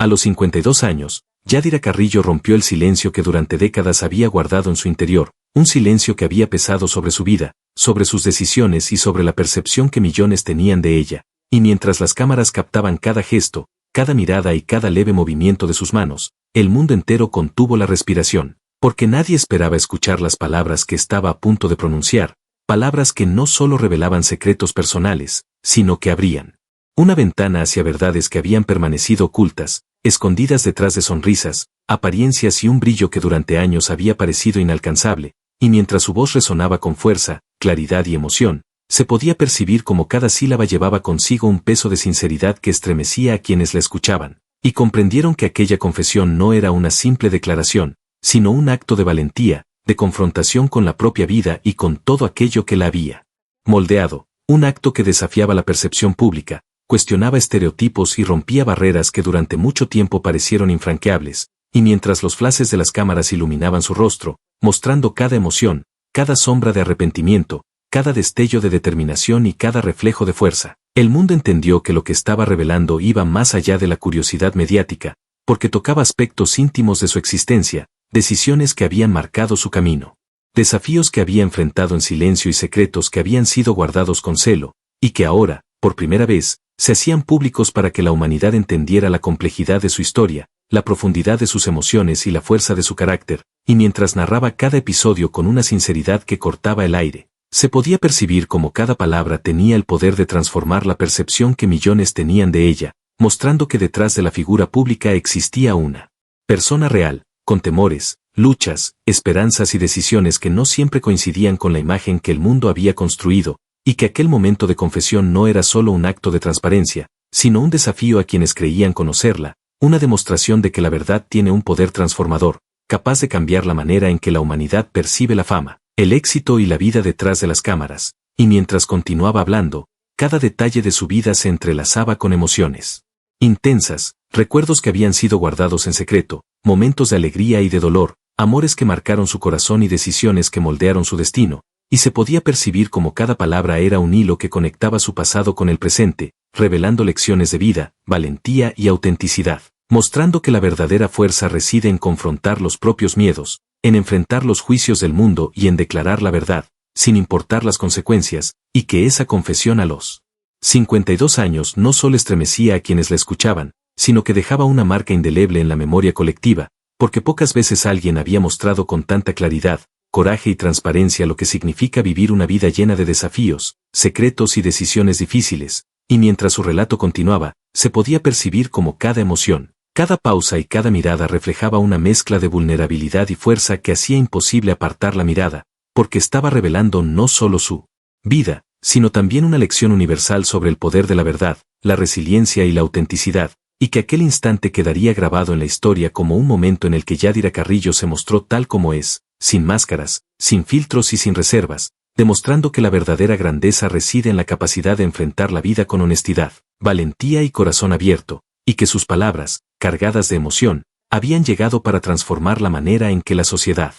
A los 52 años, Yadira Carrillo rompió el silencio que durante décadas había guardado en su interior, un silencio que había pesado sobre su vida, sobre sus decisiones y sobre la percepción que millones tenían de ella, y mientras las cámaras captaban cada gesto, cada mirada y cada leve movimiento de sus manos, el mundo entero contuvo la respiración, porque nadie esperaba escuchar las palabras que estaba a punto de pronunciar, palabras que no solo revelaban secretos personales, sino que abrían una ventana hacia verdades que habían permanecido ocultas, escondidas detrás de sonrisas, apariencias y un brillo que durante años había parecido inalcanzable, y mientras su voz resonaba con fuerza, claridad y emoción, se podía percibir como cada sílaba llevaba consigo un peso de sinceridad que estremecía a quienes la escuchaban, y comprendieron que aquella confesión no era una simple declaración, sino un acto de valentía, de confrontación con la propia vida y con todo aquello que la había moldeado, un acto que desafiaba la percepción pública, cuestionaba estereotipos y rompía barreras que durante mucho tiempo parecieron infranqueables, y mientras los flashes de las cámaras iluminaban su rostro, mostrando cada emoción, cada sombra de arrepentimiento, cada destello de determinación y cada reflejo de fuerza, el mundo entendió que lo que estaba revelando iba más allá de la curiosidad mediática, porque tocaba aspectos íntimos de su existencia, decisiones que habían marcado su camino, desafíos que había enfrentado en silencio y secretos que habían sido guardados con celo, y que ahora, por primera vez, se hacían públicos para que la humanidad entendiera la complejidad de su historia, la profundidad de sus emociones y la fuerza de su carácter, y mientras narraba cada episodio con una sinceridad que cortaba el aire, se podía percibir cómo cada palabra tenía el poder de transformar la percepción que millones tenían de ella, mostrando que detrás de la figura pública existía una persona real, con temores, luchas, esperanzas y decisiones que no siempre coincidían con la imagen que el mundo había construido, y que aquel momento de confesión no era solo un acto de transparencia, sino un desafío a quienes creían conocerla, una demostración de que la verdad tiene un poder transformador, capaz de cambiar la manera en que la humanidad percibe la fama, el éxito y la vida detrás de las cámaras, y mientras continuaba hablando, cada detalle de su vida se entrelazaba con emociones intensas, recuerdos que habían sido guardados en secreto, momentos de alegría y de dolor, amores que marcaron su corazón y decisiones que moldearon su destino, y se podía percibir como cada palabra era un hilo que conectaba su pasado con el presente, revelando lecciones de vida, valentía y autenticidad, mostrando que la verdadera fuerza reside en confrontar los propios miedos, en enfrentar los juicios del mundo y en declarar la verdad, sin importar las consecuencias, y que esa confesión a los 52 años no solo estremecía a quienes la escuchaban, sino que dejaba una marca indeleble en la memoria colectiva, porque pocas veces alguien había mostrado con tanta claridad, coraje y transparencia lo que significa vivir una vida llena de desafíos, secretos y decisiones difíciles, y mientras su relato continuaba, se podía percibir como cada emoción, cada pausa y cada mirada reflejaba una mezcla de vulnerabilidad y fuerza que hacía imposible apartar la mirada, porque estaba revelando no solo su vida, sino también una lección universal sobre el poder de la verdad, la resiliencia y la autenticidad, y que aquel instante quedaría grabado en la historia como un momento en el que Yadira Carrillo se mostró tal como es, sin máscaras, sin filtros y sin reservas, demostrando que la verdadera grandeza reside en la capacidad de enfrentar la vida con honestidad, valentía y corazón abierto, y que sus palabras, cargadas de emoción, habían llegado para transformar la manera en que la sociedad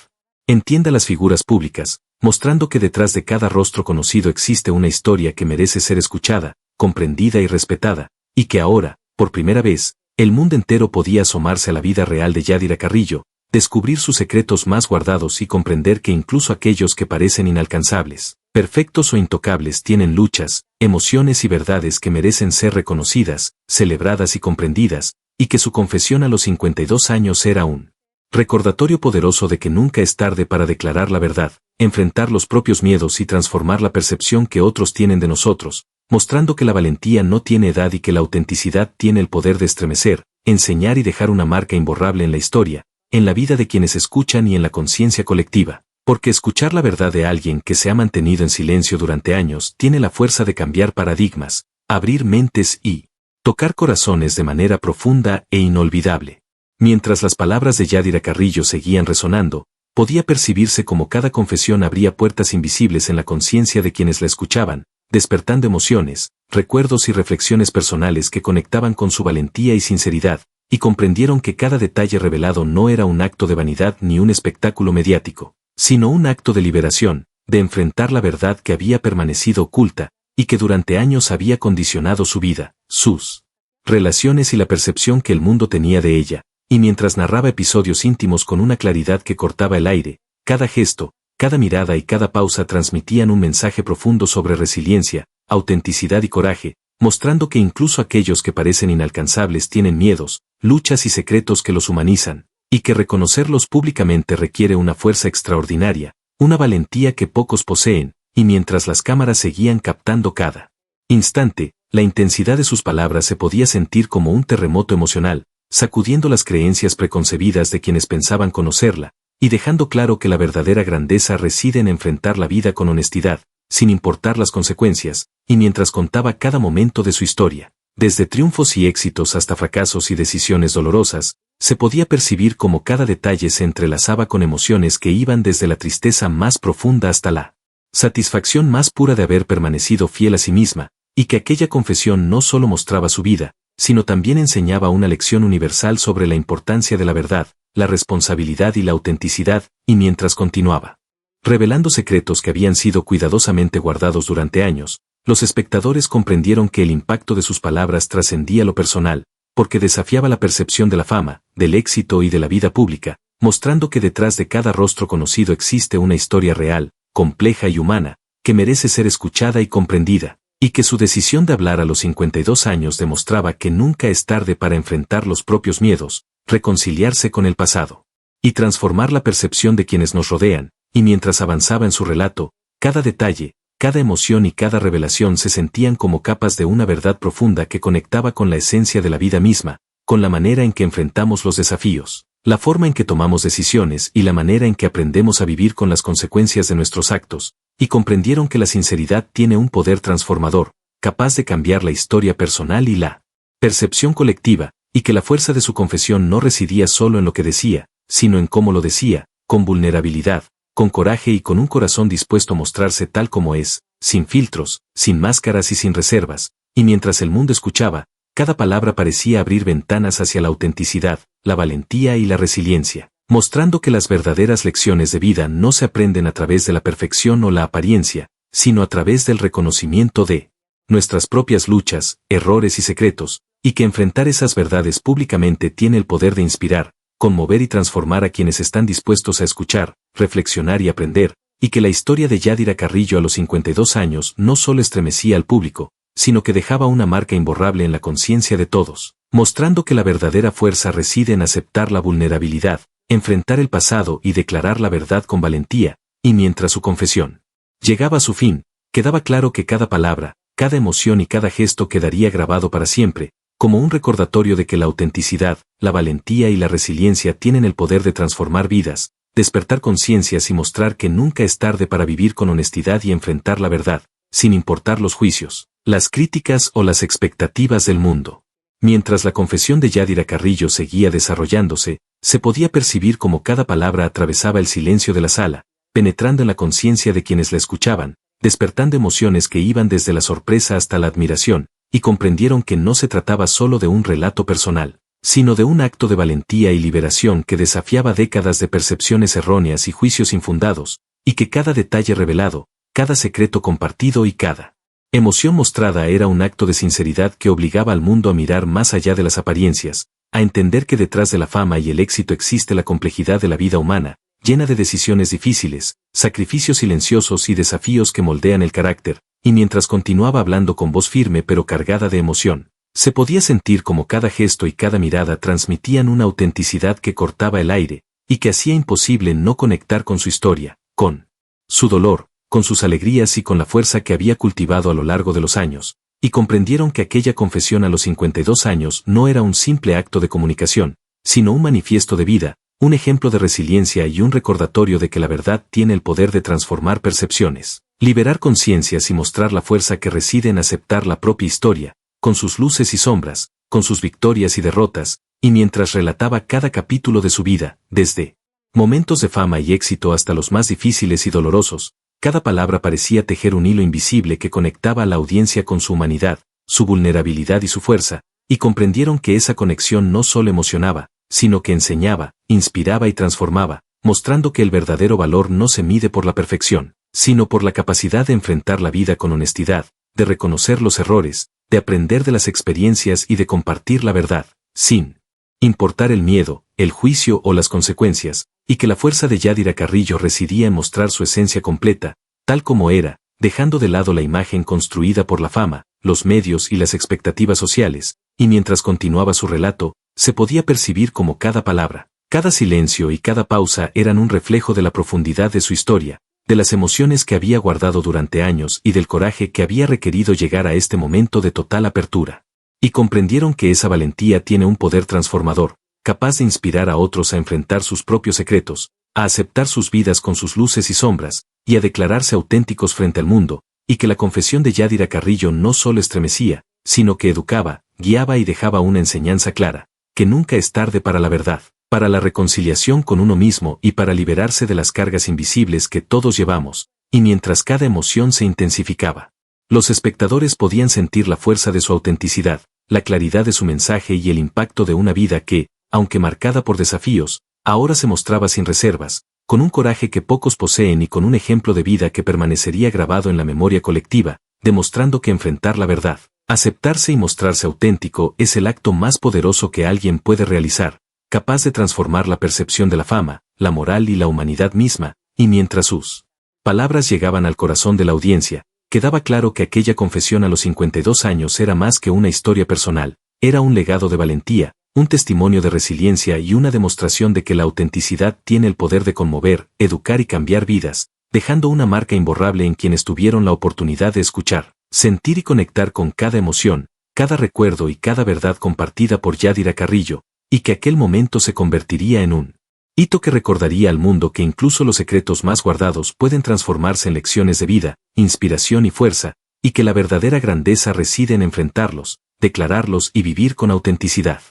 entiende las figuras públicas, mostrando que detrás de cada rostro conocido existe una historia que merece ser escuchada, comprendida y respetada, y que ahora, por primera vez, el mundo entero podía asomarse a la vida real de Yadira Carrillo, descubrir sus secretos más guardados y comprender que incluso aquellos que parecen inalcanzables, perfectos o intocables tienen luchas, emociones y verdades que merecen ser reconocidas, celebradas y comprendidas, y que su confesión a los 52 años era un recordatorio poderoso de que nunca es tarde para declarar la verdad, enfrentar los propios miedos y transformar la percepción que otros tienen de nosotros, mostrando que la valentía no tiene edad y que la autenticidad tiene el poder de estremecer, enseñar y dejar una marca imborrable en la historia, en la vida de quienes escuchan y en la conciencia colectiva, porque escuchar la verdad de alguien que se ha mantenido en silencio durante años tiene la fuerza de cambiar paradigmas, abrir mentes y tocar corazones de manera profunda e inolvidable. Mientras las palabras de Yadira Carrillo seguían resonando, podía percibirse como cada confesión abría puertas invisibles en la conciencia de quienes la escuchaban, despertando emociones, recuerdos y reflexiones personales que conectaban con su valentía y sinceridad, y comprendieron que cada detalle revelado no era un acto de vanidad ni un espectáculo mediático, sino un acto de liberación, de enfrentar la verdad que había permanecido oculta, y que durante años había condicionado su vida, sus relaciones y la percepción que el mundo tenía de ella, y mientras narraba episodios íntimos con una claridad que cortaba el aire, cada gesto, cada mirada y cada pausa transmitían un mensaje profundo sobre resiliencia, autenticidad y coraje, mostrando que incluso aquellos que parecen inalcanzables tienen miedos, luchas y secretos que los humanizan, y que reconocerlos públicamente requiere una fuerza extraordinaria, una valentía que pocos poseen, y mientras las cámaras seguían captando cada instante, la intensidad de sus palabras se podía sentir como un terremoto emocional, sacudiendo las creencias preconcebidas de quienes pensaban conocerla, y dejando claro que la verdadera grandeza reside en enfrentar la vida con honestidad, sin importar las consecuencias, y mientras contaba cada momento de su historia, desde triunfos y éxitos hasta fracasos y decisiones dolorosas, se podía percibir cómo cada detalle se entrelazaba con emociones que iban desde la tristeza más profunda hasta la satisfacción más pura de haber permanecido fiel a sí misma, y que aquella confesión no solo mostraba su vida, sino también enseñaba una lección universal sobre la importancia de la verdad, la responsabilidad y la autenticidad, y mientras continuaba revelando secretos que habían sido cuidadosamente guardados durante años, los espectadores comprendieron que el impacto de sus palabras trascendía lo personal, porque desafiaba la percepción de la fama, del éxito y de la vida pública, mostrando que detrás de cada rostro conocido existe una historia real, compleja y humana, que merece ser escuchada y comprendida, y que su decisión de hablar a los 52 años demostraba que nunca es tarde para enfrentar los propios miedos, reconciliarse con el pasado, y transformar la percepción de quienes nos rodean, y mientras avanzaba en su relato, cada detalle, cada emoción y cada revelación se sentían como capas de una verdad profunda que conectaba con la esencia de la vida misma, con la manera en que enfrentamos los desafíos, la forma en que tomamos decisiones y la manera en que aprendemos a vivir con las consecuencias de nuestros actos, y comprendieron que la sinceridad tiene un poder transformador, capaz de cambiar la historia personal y la percepción colectiva, y que la fuerza de su confesión no residía solo en lo que decía, sino en cómo lo decía, con vulnerabilidad, con coraje y con un corazón dispuesto a mostrarse tal como es, sin filtros, sin máscaras y sin reservas, y mientras el mundo escuchaba, cada palabra parecía abrir ventanas hacia la autenticidad, la valentía y la resiliencia, mostrando que las verdaderas lecciones de vida no se aprenden a través de la perfección o la apariencia, sino a través del reconocimiento de nuestras propias luchas, errores y secretos, y que enfrentar esas verdades públicamente tiene el poder de inspirar, conmover y transformar a quienes están dispuestos a escuchar, reflexionar y aprender, y que la historia de Yadira Carrillo a los 52 años no solo estremecía al público, sino que dejaba una marca imborrable en la conciencia de todos, mostrando que la verdadera fuerza reside en aceptar la vulnerabilidad, enfrentar el pasado y declarar la verdad con valentía, y mientras su confesión llegaba a su fin, quedaba claro que cada palabra, cada emoción y cada gesto quedaría grabado para siempre, como un recordatorio de que la autenticidad, la valentía y la resiliencia tienen el poder de transformar vidas, despertar conciencias y mostrar que nunca es tarde para vivir con honestidad y enfrentar la verdad, sin importar los juicios, las críticas o las expectativas del mundo. Mientras la confesión de Yadira Carrillo seguía desarrollándose, se podía percibir como cada palabra atravesaba el silencio de la sala, penetrando en la conciencia de quienes la escuchaban, despertando emociones que iban desde la sorpresa hasta la admiración, y comprendieron que no se trataba solo de un relato personal, sino de un acto de valentía y liberación que desafiaba décadas de percepciones erróneas y juicios infundados, y que cada detalle revelado, cada secreto compartido y cada emoción mostrada era un acto de sinceridad que obligaba al mundo a mirar más allá de las apariencias, a entender que detrás de la fama y el éxito existe la complejidad de la vida humana, llena de decisiones difíciles, sacrificios silenciosos y desafíos que moldean el carácter, y mientras continuaba hablando con voz firme pero cargada de emoción, se podía sentir como cada gesto y cada mirada transmitían una autenticidad que cortaba el aire, y que hacía imposible no conectar con su historia, con su dolor, con sus alegrías y con la fuerza que había cultivado a lo largo de los años, y comprendieron que aquella confesión a los 52 años no era un simple acto de comunicación, sino un manifiesto de vida, un ejemplo de resiliencia y un recordatorio de que la verdad tiene el poder de transformar percepciones, liberar conciencias y mostrar la fuerza que reside en aceptar la propia historia, con sus luces y sombras, con sus victorias y derrotas, y mientras relataba cada capítulo de su vida, desde momentos de fama y éxito hasta los más difíciles y dolorosos, cada palabra parecía tejer un hilo invisible que conectaba a la audiencia con su humanidad, su vulnerabilidad y su fuerza, y comprendieron que esa conexión no solo emocionaba, sino que enseñaba, inspiraba y transformaba, mostrando que el verdadero valor no se mide por la perfección, sino por la capacidad de enfrentar la vida con honestidad, de reconocer los errores, de aprender de las experiencias y de compartir la verdad, sin importar el miedo, el juicio o las consecuencias, y que la fuerza de Yadira Carrillo residía en mostrar su esencia completa, tal como era, dejando de lado la imagen construida por la fama, los medios y las expectativas sociales, y mientras continuaba su relato, se podía percibir como cada palabra, cada silencio y cada pausa eran un reflejo de la profundidad de su historia, de las emociones que había guardado durante años y del coraje que había requerido llegar a este momento de total apertura. Y comprendieron que esa valentía tiene un poder transformador, capaz de inspirar a otros a enfrentar sus propios secretos, a aceptar sus vidas con sus luces y sombras, y a declararse auténticos frente al mundo, y que la confesión de Yadira Carrillo no solo estremecía, sino que educaba, guiaba y dejaba una enseñanza clara, que nunca es tarde para la verdad, para la reconciliación con uno mismo y para liberarse de las cargas invisibles que todos llevamos, y mientras cada emoción se intensificaba. Los espectadores podían sentir la fuerza de su autenticidad, la claridad de su mensaje y el impacto de una vida que, aunque marcada por desafíos, ahora se mostraba sin reservas, con un coraje que pocos poseen y con un ejemplo de vida que permanecería grabado en la memoria colectiva, demostrando que enfrentar la verdad, aceptarse y mostrarse auténtico es el acto más poderoso que alguien puede realizar, capaz de transformar la percepción de la fama, la moral y la humanidad misma, y mientras sus palabras llegaban al corazón de la audiencia, quedaba claro que aquella confesión a los 52 años era más que una historia personal, era un legado de valentía, un testimonio de resiliencia y una demostración de que la autenticidad tiene el poder de conmover, educar y cambiar vidas, dejando una marca imborrable en quienes tuvieron la oportunidad de escuchar, sentir y conectar con cada emoción, cada recuerdo y cada verdad compartida por Yadira Carrillo, y que aquel momento se convertiría en un hito que recordaría al mundo que incluso los secretos más guardados pueden transformarse en lecciones de vida, inspiración y fuerza, y que la verdadera grandeza reside en enfrentarlos, declararlos y vivir con autenticidad.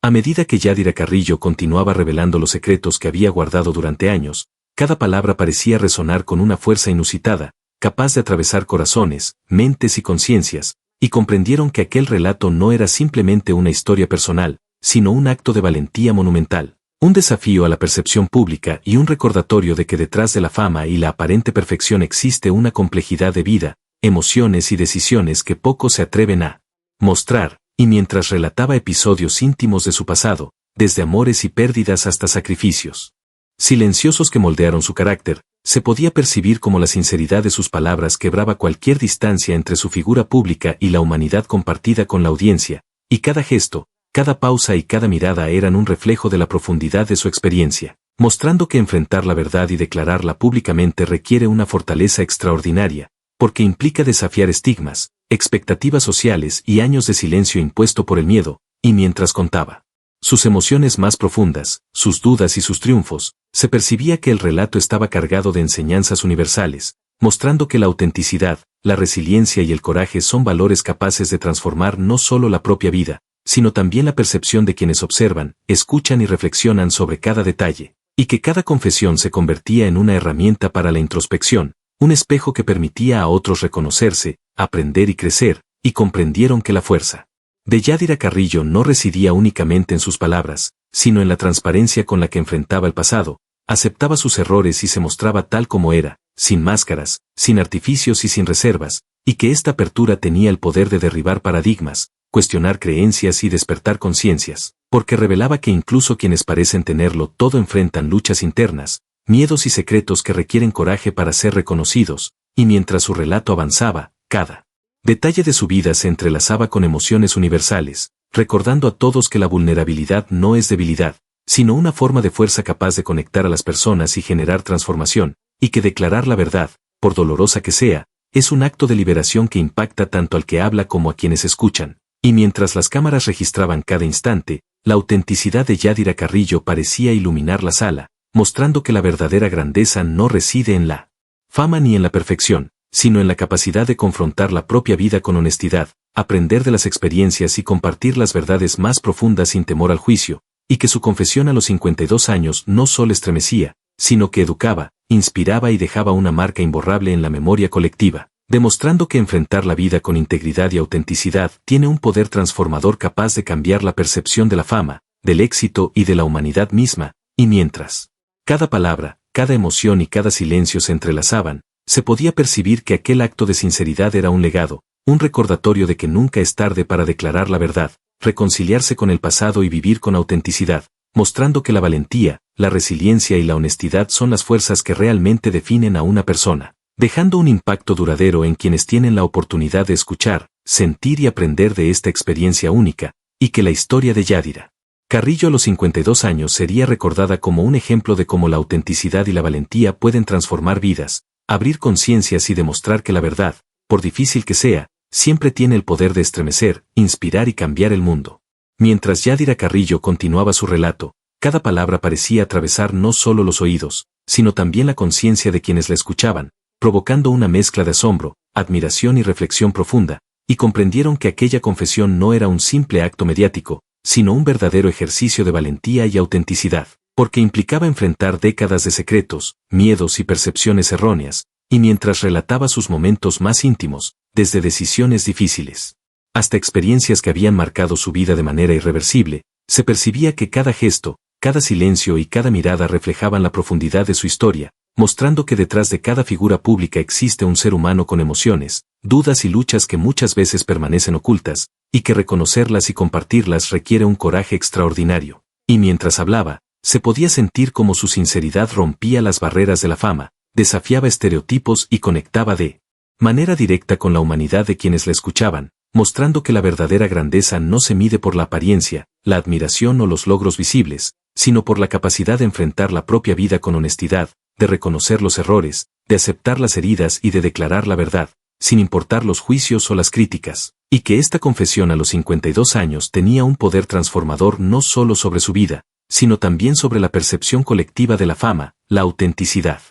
A medida que Yadira Carrillo continuaba revelando los secretos que había guardado durante años, cada palabra parecía resonar con una fuerza inusitada, capaz de atravesar corazones, mentes y conciencias, y comprendieron que aquel relato no era simplemente una historia personal, sino un acto de valentía monumental. Un desafío a la percepción pública y un recordatorio de que detrás de la fama y la aparente perfección existe una complejidad de vida, emociones y decisiones que pocos se atreven a mostrar, y mientras relataba episodios íntimos de su pasado, desde amores y pérdidas hasta sacrificios silenciosos que moldearon su carácter, se podía percibir cómo la sinceridad de sus palabras quebraba cualquier distancia entre su figura pública y la humanidad compartida con la audiencia, y cada gesto, cada pausa y cada mirada eran un reflejo de la profundidad de su experiencia, mostrando que enfrentar la verdad y declararla públicamente requiere una fortaleza extraordinaria, porque implica desafiar estigmas, expectativas sociales y años de silencio impuesto por el miedo, y mientras contaba sus emociones más profundas, sus dudas y sus triunfos, se percibía que el relato estaba cargado de enseñanzas universales, mostrando que la autenticidad, la resiliencia y el coraje son valores capaces de transformar no solo la propia vida, sino también la percepción de quienes observan, escuchan y reflexionan sobre cada detalle, y que cada confesión se convertía en una herramienta para la introspección, un espejo que permitía a otros reconocerse, aprender y crecer, y comprendieron que la fuerza de Yadira Carrillo no residía únicamente en sus palabras, sino en la transparencia con la que enfrentaba el pasado, aceptaba sus errores y se mostraba tal como era, sin máscaras, sin artificios y sin reservas, y que esta apertura tenía el poder de derribar paradigmas, cuestionar creencias y despertar conciencias, porque revelaba que incluso quienes parecen tenerlo todo enfrentan luchas internas, miedos y secretos que requieren coraje para ser reconocidos, y mientras su relato avanzaba, cada detalle de su vida se entrelazaba con emociones universales, recordando a todos que la vulnerabilidad no es debilidad, sino una forma de fuerza capaz de conectar a las personas y generar transformación, y que declarar la verdad, por dolorosa que sea, es un acto de liberación que impacta tanto al que habla como a quienes escuchan. Y mientras las cámaras registraban cada instante, la autenticidad de Yadira Carrillo parecía iluminar la sala, mostrando que la verdadera grandeza no reside en la fama ni en la perfección, sino en la capacidad de confrontar la propia vida con honestidad, aprender de las experiencias y compartir las verdades más profundas sin temor al juicio, y que su confesión a los 52 años no solo estremecía, sino que educaba, inspiraba y dejaba una marca imborrable en la memoria colectiva, demostrando que enfrentar la vida con integridad y autenticidad tiene un poder transformador capaz de cambiar la percepción de la fama, del éxito y de la humanidad misma, y mientras cada palabra, cada emoción y cada silencio se entrelazaban, se podía percibir que aquel acto de sinceridad era un legado, un recordatorio de que nunca es tarde para declarar la verdad, reconciliarse con el pasado y vivir con autenticidad, mostrando que la valentía, la resiliencia y la honestidad son las fuerzas que realmente definen a una persona, dejando un impacto duradero en quienes tienen la oportunidad de escuchar, sentir y aprender de esta experiencia única, y que la historia de Yadira Carrillo a los 52 años sería recordada como un ejemplo de cómo la autenticidad y la valentía pueden transformar vidas, abrir conciencias y demostrar que la verdad, por difícil que sea, siempre tiene el poder de estremecer, inspirar y cambiar el mundo. Mientras Yadira Carrillo continuaba su relato, cada palabra parecía atravesar no solo los oídos, sino también la conciencia de quienes la escuchaban, provocando una mezcla de asombro, admiración y reflexión profunda, y comprendieron que aquella confesión no era un simple acto mediático, sino un verdadero ejercicio de valentía y autenticidad, porque implicaba enfrentar décadas de secretos, miedos y percepciones erróneas, y mientras relataba sus momentos más íntimos, desde decisiones difíciles hasta experiencias que habían marcado su vida de manera irreversible, se percibía que cada gesto, cada silencio y cada mirada reflejaban la profundidad de su historia, mostrando que detrás de cada figura pública existe un ser humano con emociones, dudas y luchas que muchas veces permanecen ocultas, y que reconocerlas y compartirlas requiere un coraje extraordinario. Y mientras hablaba, se podía sentir como su sinceridad rompía las barreras de la fama, desafiaba estereotipos y conectaba de manera directa con la humanidad de quienes la escuchaban, mostrando que la verdadera grandeza no se mide por la apariencia, la admiración o los logros visibles, sino por la capacidad de enfrentar la propia vida con honestidad, de reconocer los errores, de aceptar las heridas y de declarar la verdad, sin importar los juicios o las críticas, y que esta confesión a los 52 años tenía un poder transformador no solo sobre su vida, sino también sobre la percepción colectiva de la fama, la autenticidad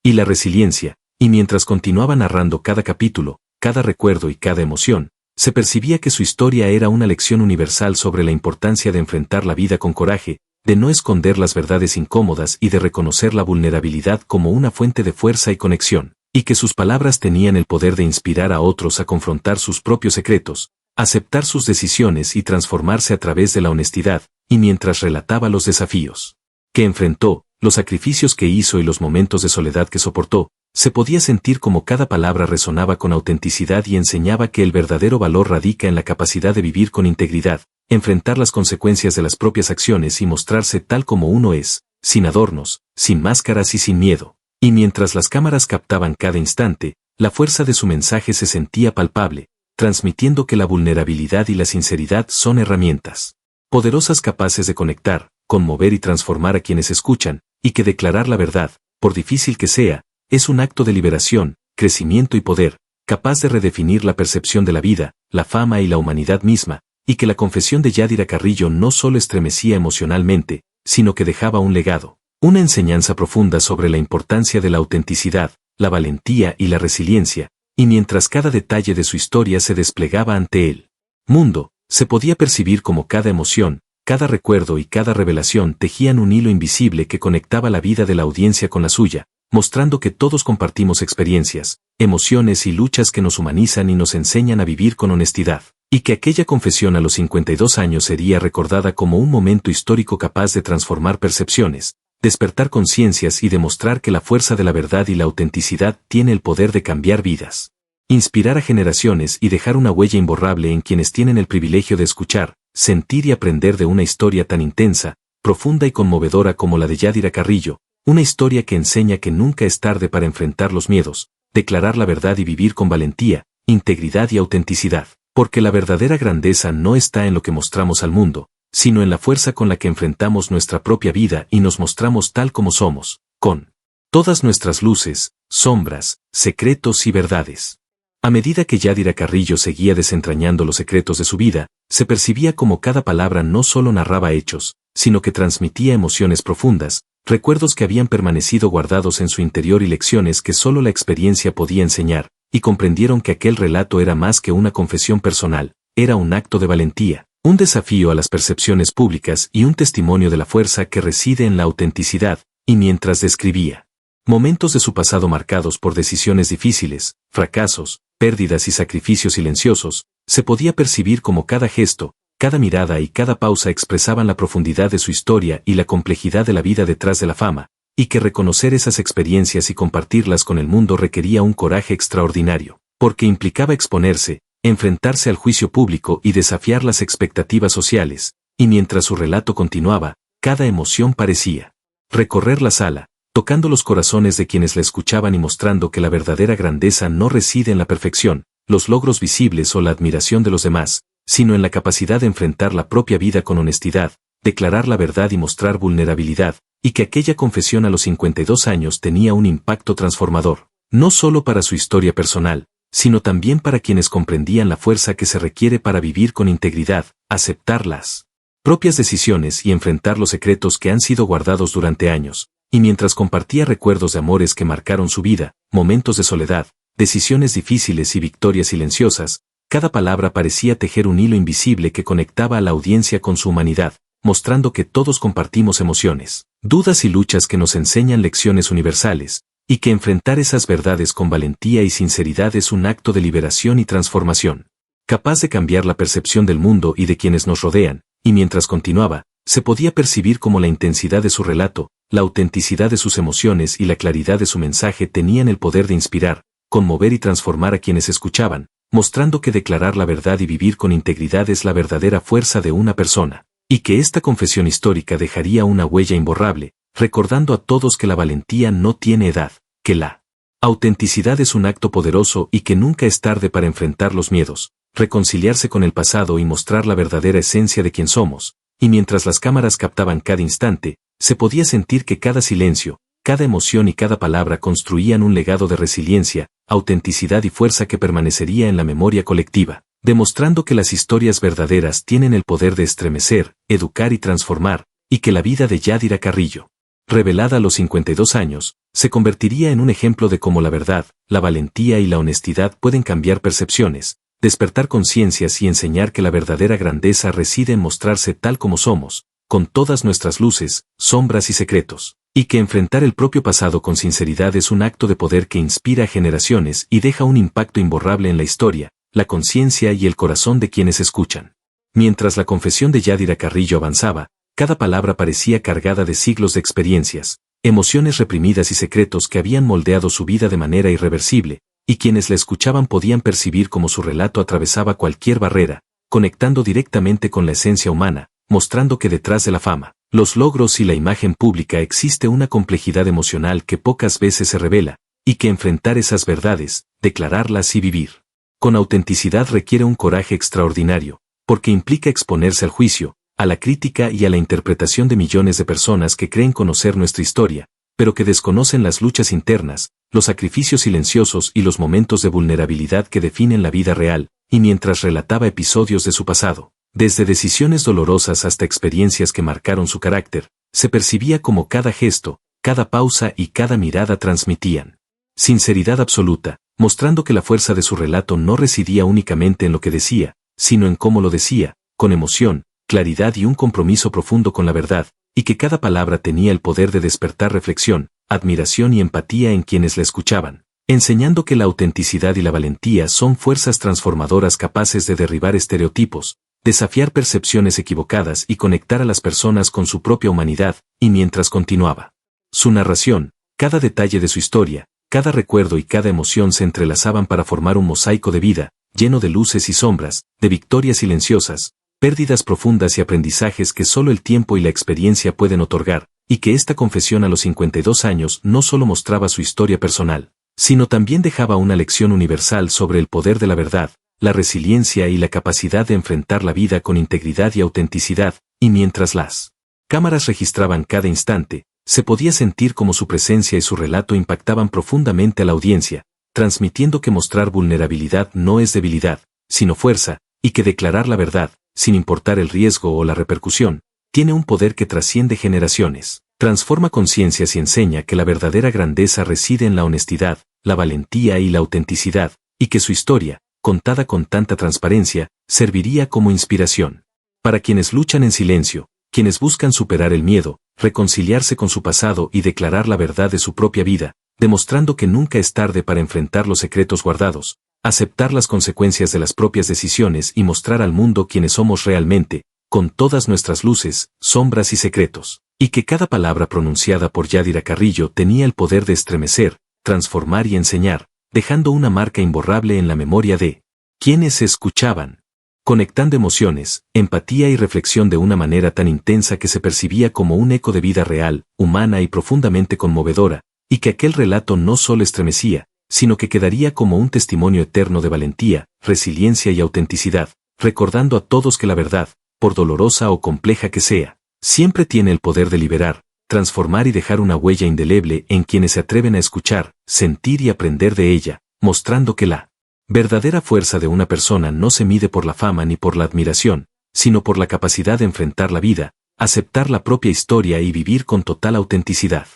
y la resiliencia, y mientras continuaba narrando cada capítulo, cada recuerdo y cada emoción, se percibía que su historia era una lección universal sobre la importancia de enfrentar la vida con coraje, de no esconder las verdades incómodas y de reconocer la vulnerabilidad como una fuente de fuerza y conexión, y que sus palabras tenían el poder de inspirar a otros a confrontar sus propios secretos, aceptar sus decisiones y transformarse a través de la honestidad, y mientras relataba los desafíos que enfrentó, los sacrificios que hizo y los momentos de soledad que soportó, se podía sentir como cada palabra resonaba con autenticidad y enseñaba que el verdadero valor radica en la capacidad de vivir con integridad, enfrentar las consecuencias de las propias acciones y mostrarse tal como uno es, sin adornos, sin máscaras y sin miedo. Y mientras las cámaras captaban cada instante, la fuerza de su mensaje se sentía palpable, transmitiendo que la vulnerabilidad y la sinceridad son herramientas poderosas capaces de conectar, conmover y transformar a quienes escuchan, y que declarar la verdad, por difícil que sea, es un acto de liberación, crecimiento y poder, capaz de redefinir la percepción de la vida, la fama y la humanidad misma, y que la confesión de Yadira Carrillo no solo estremecía emocionalmente, sino que dejaba un legado, una enseñanza profunda sobre la importancia de la autenticidad, la valentía y la resiliencia, y mientras cada detalle de su historia se desplegaba ante el mundo, se podía percibir como cada emoción, cada recuerdo y cada revelación tejían un hilo invisible que conectaba la vida de la audiencia con la suya, mostrando que todos compartimos experiencias, emociones y luchas que nos humanizan y nos enseñan a vivir con honestidad, y que aquella confesión a los 52 años sería recordada como un momento histórico capaz de transformar percepciones, despertar conciencias y demostrar que la fuerza de la verdad y la autenticidad tiene el poder de cambiar vidas, inspirar a generaciones y dejar una huella imborrable en quienes tienen el privilegio de escuchar, sentir y aprender de una historia tan intensa, profunda y conmovedora como la de Yadira Carrillo, una historia que enseña que nunca es tarde para enfrentar los miedos, declarar la verdad y vivir con valentía, integridad y autenticidad, porque la verdadera grandeza no está en lo que mostramos al mundo, sino en la fuerza con la que enfrentamos nuestra propia vida y nos mostramos tal como somos, con todas nuestras luces, sombras, secretos y verdades. A medida que Yadira Carrillo seguía desentrañando los secretos de su vida, se percibía como cada palabra no solo narraba hechos, sino que transmitía emociones profundas, recuerdos que habían permanecido guardados en su interior y lecciones que solo la experiencia podía enseñar, y comprendieron que aquel relato era más que una confesión personal, era un acto de valentía, un desafío a las percepciones públicas y un testimonio de la fuerza que reside en la autenticidad, y mientras describía momentos de su pasado marcados por decisiones difíciles, fracasos, pérdidas y sacrificios silenciosos, se podía percibir como cada gesto, cada mirada y cada pausa expresaban la profundidad de su historia y la complejidad de la vida detrás de la fama, y que reconocer esas experiencias y compartirlas con el mundo requería un coraje extraordinario, porque implicaba exponerse, enfrentarse al juicio público y desafiar las expectativas sociales, y mientras su relato continuaba, cada emoción parecía recorrer la sala, tocando los corazones de quienes la escuchaban y mostrando que la verdadera grandeza no reside en la perfección, los logros visibles o la admiración de los demás, sino en la capacidad de enfrentar la propia vida con honestidad, declarar la verdad y mostrar vulnerabilidad, y que aquella confesión a los 52 años tenía un impacto transformador, no solo para su historia personal, sino también para quienes comprendían la fuerza que se requiere para vivir con integridad, aceptar las propias decisiones y enfrentar los secretos que han sido guardados durante años, y mientras compartía recuerdos de amores que marcaron su vida, momentos de soledad, decisiones difíciles y victorias silenciosas, cada palabra parecía tejer un hilo invisible que conectaba a la audiencia con su humanidad, mostrando que todos compartimos emociones, dudas y luchas que nos enseñan lecciones universales, y que enfrentar esas verdades con valentía y sinceridad es un acto de liberación y transformación, capaz de cambiar la percepción del mundo y de quienes nos rodean, y mientras continuaba, se podía percibir cómo la intensidad de su relato, la autenticidad de sus emociones y la claridad de su mensaje tenían el poder de inspirar, conmover y transformar a quienes escuchaban, mostrando que declarar la verdad y vivir con integridad es la verdadera fuerza de una persona, y que esta confesión histórica dejaría una huella imborrable, recordando a todos que la valentía no tiene edad, que la autenticidad es un acto poderoso y que nunca es tarde para enfrentar los miedos, reconciliarse con el pasado y mostrar la verdadera esencia de quien somos, y mientras las cámaras captaban cada instante, se podía sentir que cada silencio, cada emoción y cada palabra construían un legado de resiliencia, autenticidad y fuerza que permanecería en la memoria colectiva, demostrando que las historias verdaderas tienen el poder de estremecer, educar y transformar, y que la vida de Yadira Carrillo, revelada a los 52 años, se convertiría en un ejemplo de cómo la verdad, la valentía y la honestidad pueden cambiar percepciones, despertar conciencias y enseñar que la verdadera grandeza reside en mostrarse tal como somos, con todas nuestras luces, sombras y secretos, y que enfrentar el propio pasado con sinceridad es un acto de poder que inspira a generaciones y deja un impacto imborrable en la historia, la conciencia y el corazón de quienes escuchan. Mientras la confesión de Yadira Carrillo avanzaba, cada palabra parecía cargada de siglos de experiencias, emociones reprimidas y secretos que habían moldeado su vida de manera irreversible, y quienes la escuchaban podían percibir cómo su relato atravesaba cualquier barrera, conectando directamente con la esencia humana, mostrando que detrás de la fama, los logros y la imagen pública existe una complejidad emocional que pocas veces se revela, y que enfrentar esas verdades, declararlas y vivir con autenticidad requiere un coraje extraordinario, porque implica exponerse al juicio, a la crítica y a la interpretación de millones de personas que creen conocer nuestra historia, pero que desconocen las luchas internas, los sacrificios silenciosos y los momentos de vulnerabilidad que definen la vida real, y mientras relataba episodios de su pasado, desde decisiones dolorosas hasta experiencias que marcaron su carácter, se percibía como cada gesto, cada pausa y cada mirada transmitían sinceridad absoluta, mostrando que la fuerza de su relato no residía únicamente en lo que decía, sino en cómo lo decía, con emoción, claridad y un compromiso profundo con la verdad, y que cada palabra tenía el poder de despertar reflexión, admiración y empatía en quienes la escuchaban, enseñando que la autenticidad y la valentía son fuerzas transformadoras capaces de derribar estereotipos, desafiar percepciones equivocadas y conectar a las personas con su propia humanidad, y mientras continuaba su narración, cada detalle de su historia, cada recuerdo y cada emoción se entrelazaban para formar un mosaico de vida, lleno de luces y sombras, de victorias silenciosas, pérdidas profundas y aprendizajes que solo el tiempo y la experiencia pueden otorgar, y que esta confesión a los 52 años no solo mostraba su historia personal, sino también dejaba una lección universal sobre el poder de la verdad, la resiliencia y la capacidad de enfrentar la vida con integridad y autenticidad, y mientras las cámaras registraban cada instante, se podía sentir cómo su presencia y su relato impactaban profundamente a la audiencia, transmitiendo que mostrar vulnerabilidad no es debilidad, sino fuerza, y que declarar la verdad, sin importar el riesgo o la repercusión, tiene un poder que trasciende generaciones, transforma conciencias y enseña que la verdadera grandeza reside en la honestidad, la valentía y la autenticidad, y que su historia, contada con tanta transparencia, serviría como inspiración para quienes luchan en silencio, quienes buscan superar el miedo, reconciliarse con su pasado y declarar la verdad de su propia vida, demostrando que nunca es tarde para enfrentar los secretos guardados, aceptar las consecuencias de las propias decisiones y mostrar al mundo quiénes somos realmente, con todas nuestras luces, sombras y secretos, y que cada palabra pronunciada por Yadira Carrillo tenía el poder de estremecer, transformar y enseñar, dejando una marca imborrable en la memoria de quienes se escuchaban, conectando emociones, empatía y reflexión de una manera tan intensa que se percibía como un eco de vida real, humana y profundamente conmovedora, y que aquel relato no solo estremecía, sino que quedaría como un testimonio eterno de valentía, resiliencia y autenticidad, recordando a todos que la verdad, por dolorosa o compleja que sea, siempre tiene el poder de liberar, transformar y dejar una huella indeleble en quienes se atreven a escuchar, sentir y aprender de ella, mostrando que la verdadera fuerza de una persona no se mide por la fama ni por la admiración, sino por la capacidad de enfrentar la vida, aceptar la propia historia y vivir con total autenticidad.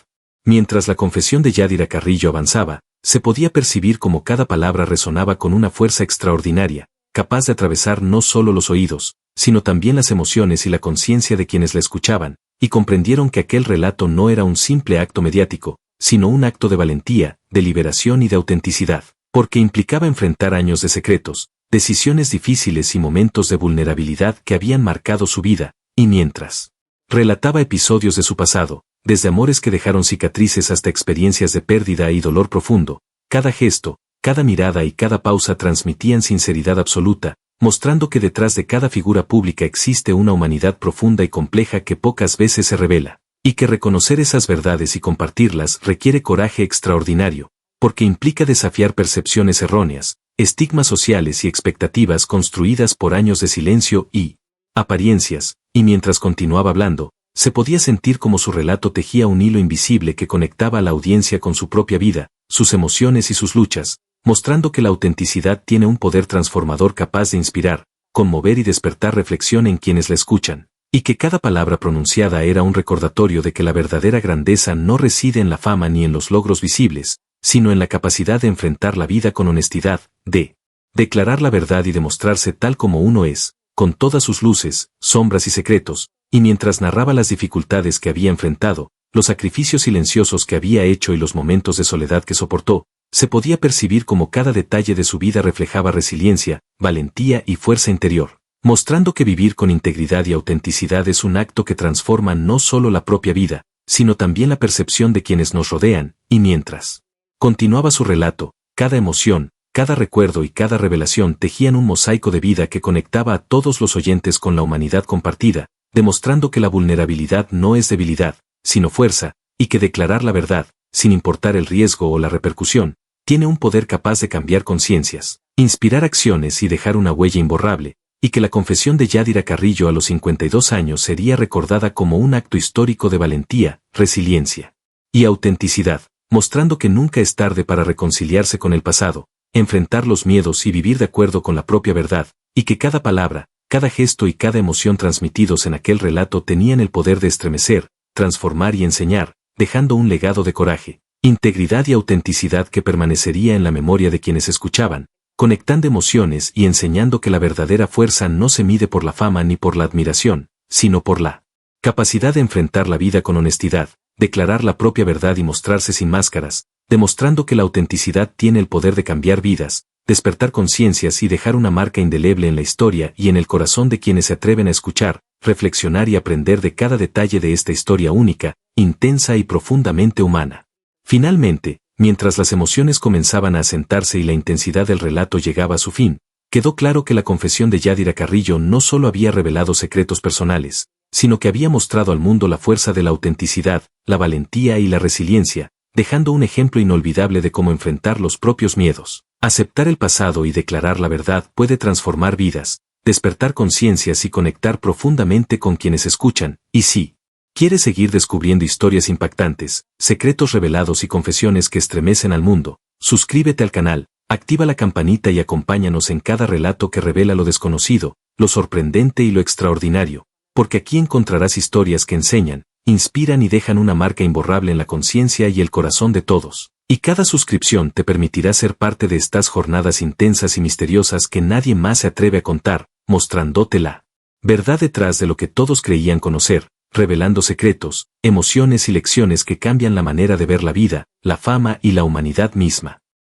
Mientras la confesión de Yadira Carrillo avanzaba, se podía percibir cómo cada palabra resonaba con una fuerza extraordinaria, capaz de atravesar no solo los oídos, sino también las emociones y la conciencia de quienes la escuchaban, y comprendieron que aquel relato no era un simple acto mediático, sino un acto de valentía, de liberación y de autenticidad, porque implicaba enfrentar años de secretos, decisiones difíciles y momentos de vulnerabilidad que habían marcado su vida, y mientras relataba episodios de su pasado, desde amores que dejaron cicatrices hasta experiencias de pérdida y dolor profundo, cada gesto, cada mirada y cada pausa transmitían sinceridad absoluta, mostrando que detrás de cada figura pública existe una humanidad profunda y compleja que pocas veces se revela, y que reconocer esas verdades y compartirlas requiere coraje extraordinario, porque implica desafiar percepciones erróneas, estigmas sociales y expectativas construidas por años de silencio y apariencias, y mientras continuaba hablando, se podía sentir como su relato tejía un hilo invisible que conectaba a la audiencia con su propia vida, sus emociones y sus luchas, mostrando que la autenticidad tiene un poder transformador capaz de inspirar, conmover y despertar reflexión en quienes la escuchan, y que cada palabra pronunciada era un recordatorio de que la verdadera grandeza no reside en la fama ni en los logros visibles, sino en la capacidad de enfrentar la vida con honestidad, de declarar la verdad y demostrarse tal como uno es, con todas sus luces, sombras y secretos, y mientras narraba las dificultades que había enfrentado, los sacrificios silenciosos que había hecho y los momentos de soledad que soportó, se podía percibir como cada detalle de su vida reflejaba resiliencia, valentía y fuerza interior, mostrando que vivir con integridad y autenticidad es un acto que transforma no solo la propia vida, sino también la percepción de quienes nos rodean, y mientras continuaba su relato, cada emoción, cada recuerdo y cada revelación tejían un mosaico de vida que conectaba a todos los oyentes con la humanidad compartida, demostrando que la vulnerabilidad no es debilidad, sino fuerza, y que declarar la verdad, sin importar el riesgo o la repercusión, tiene un poder capaz de cambiar conciencias, inspirar acciones y dejar una huella imborrable, y que la confesión de Yadira Carrillo a los 52 años sería recordada como un acto histórico de valentía, resiliencia y autenticidad, mostrando que nunca es tarde para reconciliarse con el pasado, enfrentar los miedos y vivir de acuerdo con la propia verdad, y que cada palabra, cada gesto y cada emoción transmitidos en aquel relato tenían el poder de estremecer, transformar y enseñar, dejando un legado de coraje, integridad y autenticidad que permanecería en la memoria de quienes escuchaban, conectando emociones y enseñando que la verdadera fuerza no se mide por la fama ni por la admiración, sino por la capacidad de enfrentar la vida con honestidad, declarar la propia verdad y mostrarse sin máscaras, demostrando que la autenticidad tiene el poder de cambiar vidas, despertar conciencias y dejar una marca indeleble en la historia y en el corazón de quienes se atreven a escuchar, reflexionar y aprender de cada detalle de esta historia única, intensa y profundamente humana. Finalmente, mientras las emociones comenzaban a asentarse y la intensidad del relato llegaba a su fin, quedó claro que la confesión de Yadira Carrillo no solo había revelado secretos personales, sino que había mostrado al mundo la fuerza de la autenticidad, la valentía y la resiliencia, dejando un ejemplo inolvidable de cómo enfrentar los propios miedos. Aceptar el pasado y declarar la verdad puede transformar vidas, despertar conciencias y conectar profundamente con quienes escuchan, y sí. ¿Quieres seguir descubriendo historias impactantes, secretos revelados y confesiones que estremecen al mundo? Suscríbete al canal, activa la campanita y acompáñanos en cada relato que revela lo desconocido, lo sorprendente y lo extraordinario, porque aquí encontrarás historias que enseñan, inspiran y dejan una marca imborrable en la conciencia y el corazón de todos. Y cada suscripción te permitirá ser parte de estas jornadas intensas y misteriosas que nadie más se atreve a contar, mostrándote la verdad detrás de lo que todos creían conocer, revelando secretos, emociones y lecciones que cambian la manera de ver la vida, la fama y la humanidad misma.